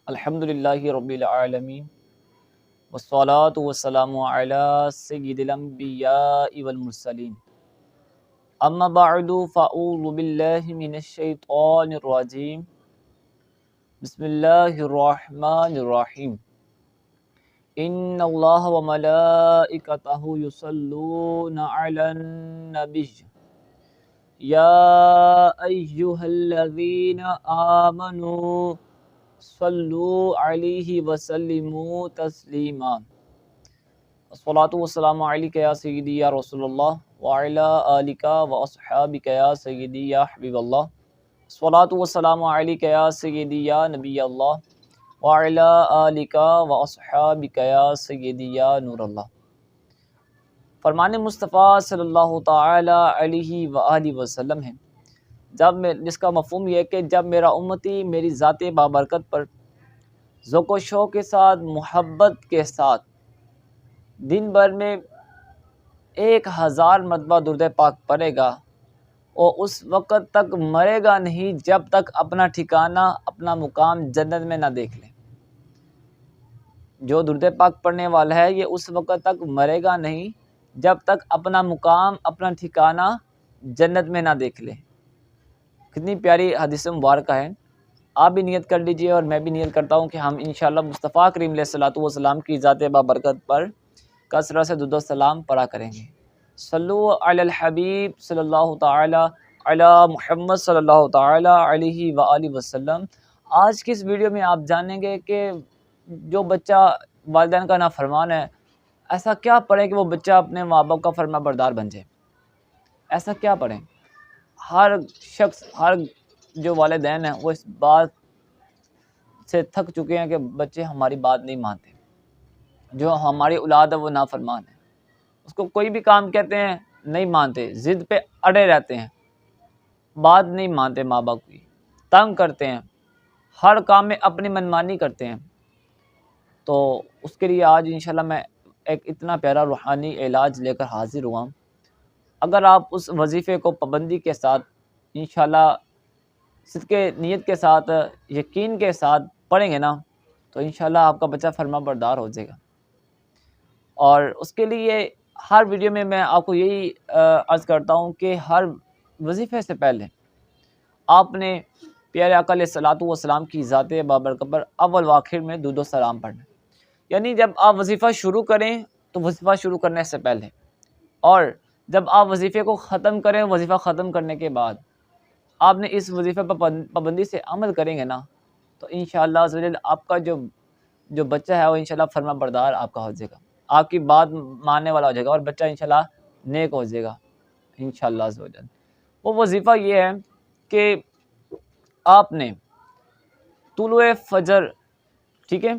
الحمدللہ رب العالمین والصلاة والسلام علی سید الانبیاء والمرسلین اما بعد فاعوذ باللہ من الشیطان الرجیم بسم اللہ الرحمن الرحیم ان اللہ وملائکتہ یصلون علی النبی یا ایہا الذین آمنوا صلو علیہ وسلموا تسلیما الصلاۃ والسلام علیک یا سیدی یا رسول اللہ وعلی آلک واصحابک یا سیدی یا حبیب اللہ الصلاۃ والسلام علیک یا سیدی یا نبی اللہ وعلی آلک واصحابک یا سیدی یا نور اللہ۔ فرمان مصطفیٰ صلی اللہ تعالی علیہ وآلہ وسلم ہے جس کا مفہوم یہ ہے کہ جب میرا امتی میری ذات بابرکت پر ذوق و شوق کے ساتھ محبت کے ساتھ دن بھر میں 1000 مرتبہ درود پاک پڑھے گا اور اس وقت تک مرے گا نہیں جب تک اپنا ٹھکانہ اپنا مقام جنت میں نہ دیکھ لے۔ جو درود پاک پڑھنے والا ہے یہ اس وقت تک مرے گا نہیں جب تک اپنا مقام اپنا ٹھکانہ جنت میں نہ دیکھ لے۔ کتنی پیاری حدیث مبارکہ ہے، آپ بھی نیت کر لیجئے اور میں بھی نیت کرتا ہوں کہ ہم انشاءاللہ مصطفیٰ کریم علیہ الصلوۃ والسلام کی ذات بابرکت پر کثرت سے درود و سلام پڑھا کریں گے۔ صلو علی الحبیب صلی اللہ تعالی علی محمد صلی اللہ تعالی علیہ وآلہ وسلم۔ آج کی اس ویڈیو میں آپ جانیں گے کہ جو بچہ والدین کا نافرمان ہے، ایسا کیا پڑھیں کہ وہ بچہ اپنے ماں باپ کا فرما بردار بن جائے؟ ایسا کیا پڑھیں؟ ہر شخص، ہر جو والدین ہیں وہ اس بات سے تھک چکے ہیں کہ بچے ہماری بات نہیں مانتے، جو ہماری اولاد ہے وہ نافرمان ہے، اس کو کوئی بھی کام کہتے ہیں نہیں مانتے، ضد پہ اڑے رہتے ہیں، بات نہیں مانتے، ماں باپ کی تنگ کرتے ہیں، ہر کام میں اپنی منمانی کرتے ہیں۔ تو اس کے لیے آج انشاءاللہ میں ایک اتنا پیارا روحانی علاج لے کر حاضر ہوا۔ اگر آپ اس وظیفے کو پابندی کے ساتھ انشاءاللہ صدق نیت کے ساتھ یقین کے ساتھ پڑھیں گے نا تو انشاءاللہ آپ کا بچہ فرما بردار ہو جائے گا۔ اور اس کے لیے ہر ویڈیو میں آپ کو یہی عرض کرتا ہوں کہ ہر وظیفے سے پہلے آپ نے پیارے آقا علیہ الصلوۃ والسلام کی ذات بابرکت پر اول و آخر میں درود و سلام پڑھنا، یعنی جب آپ وظیفہ شروع کریں تو وظیفہ شروع کرنے سے پہلے، اور جب آپ وظیفے کو ختم کریں وظیفہ ختم کرنے کے بعد آپ نے اس وظیفے پر پابندی سے عمل کریں گے نا تو انشاءاللہ عز و جل آپ کا جو بچہ ہے وہ انشاءاللہ فرما بردار آپ کا ہو جائے گا، آپ کی بات ماننے والا ہو جائے گا اور بچہ انشاءاللہ نیک ہو جائے گا انشاءاللہ عز و جل۔ وہ وظیفہ یہ ہے کہ آپ نے طلوع فجر، ٹھیک ہے،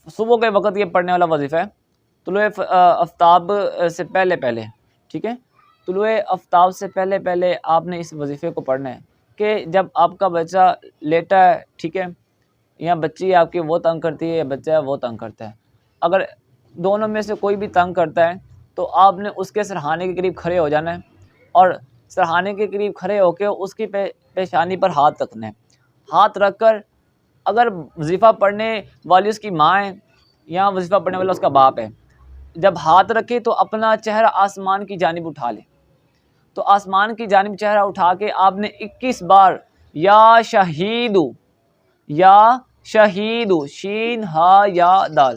صبح کے وقت یہ پڑھنے والا وظیفہ ہے، طلوع آفتاب سے پہلے، ٹھیک ہے، طلوع آفتاب سے پہلے آپ نے اس وظیفے کو پڑھنا ہے کہ جب آپ کا بچہ لیٹا ہے، ٹھیک ہے، یا بچی آپ کی وہ تنگ کرتی ہے یا بچہ ہے وہ تنگ کرتا ہے، اگر دونوں میں سے کوئی بھی تنگ کرتا ہے تو آپ نے اس کے سرہانے کے قریب کھڑے ہو جانا ہے اور سرہانے کے قریب کھڑے ہو کے اس کی پیشانی پر ہاتھ رکھنا ہے، ہاتھ رکھ کر اگر وظیفہ پڑھنے والی اس کی ماں ہے یا وظیفہ پڑھنے والا اس کا باپ ہے، جب ہاتھ رکھے تو اپنا چہرہ آسمان کی جانب اٹھا لے، تو آسمان کی جانب چہرہ اٹھا کے آپ نے 21 بار یا شہیدو شین ہا یا دال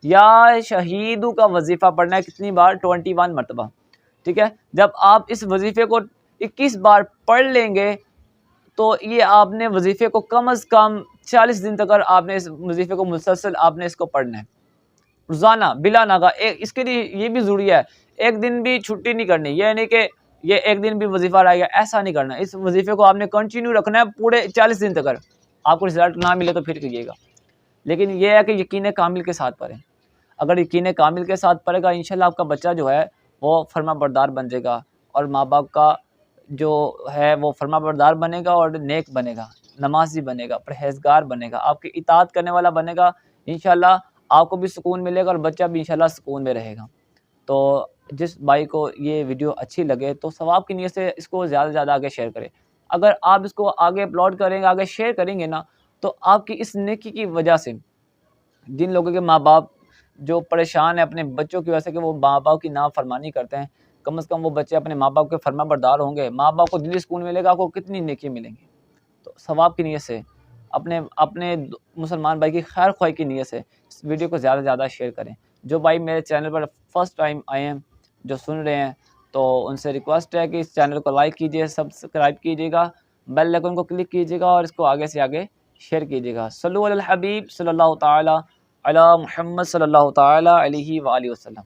یا شہیدو کا وظیفہ پڑھنا ہے، کتنی بار؟ 21 مرتبہ، ٹھیک ہے۔ جب آپ اس وظیفے کو 21 بار پڑھ لیں گے تو یہ آپ نے وظیفے کو کم از کم 40 دن تک آپ نے اس وظیفے کو مسلسل آپ نے اس کو پڑھنا ہے، روزانہ بلا ناغہ۔ اس کے لیے یہ بھی ضروری ہے، ایک دن بھی چھٹی نہیں کرنی، یہ نہیں کہ یہ ایک دن بھی وظیفہ رہ گیا، ایسا نہیں کرنا، اس وظیفے کو آپ نے کنٹینیو رکھنا ہے پورے 40 دن تک۔ آپ کو رزلٹ نہ ملے تو پھر کیجیے گا، لیکن یہ ہے کہ یقین کامل کے ساتھ پڑھیں۔ اگر یقین کامل کے ساتھ پڑھے گا انشاءاللہ آپ کا بچہ جو ہے وہ فرما بردار بن جائے گا اور ماں باپ کا جو ہے وہ فرما بردار بنے گا اور نیک بنے گا، نمازی بنے گا، پرہیزگار بنے گا، آپ کی اطاعت کرنے والا بنے گا، انشاءاللہ آپ کو بھی سکون ملے گا اور بچہ بھی انشاءاللہ سکون میں رہے گا۔ تو جس بھائی کو یہ ویڈیو اچھی لگے تو ثواب کی نیت سے اس کو زیادہ سے زیادہ آگے شیئر کریں۔ اگر آپ اس کو آگے اپلوڈ کریں گے، آگے شیئر کریں گے نا تو آپ کی اس نیکی کی وجہ سے جن لوگوں کے ماں باپ جو پریشان ہیں اپنے بچوں کی وجہ سے کہ وہ ماں باپ کی نافرمانی کرتے ہیں، کم از کم وہ بچے اپنے ماں باپ کے فرما بردار ہوں گے، ماں باپ کو دلی سکون ملے گا، آپ کو کتنی نیکی ملیں گی۔ تو ثواب کی نیت سے اپنے مسلمان بھائی کی خیر خواہی کی نیت سے اس ویڈیو کو زیادہ سے زیادہ شیئر کریں۔ جو بھائی میرے چینل پر فرسٹ ٹائم آئے ہیں، جو سن رہے ہیں، تو ان سے ریکویسٹ ہے کہ اس چینل کو لائک کیجیے، سبسکرائب کیجیے گا، بیل آئیکن کو کلک کیجیے گا اور اس کو آگے سے آگے شیئر کیجیے گا۔ صلو علی الحبیب صلی اللہ تعالی علی محمد صلی اللہ تعالی علیہ وآلہ وسلم۔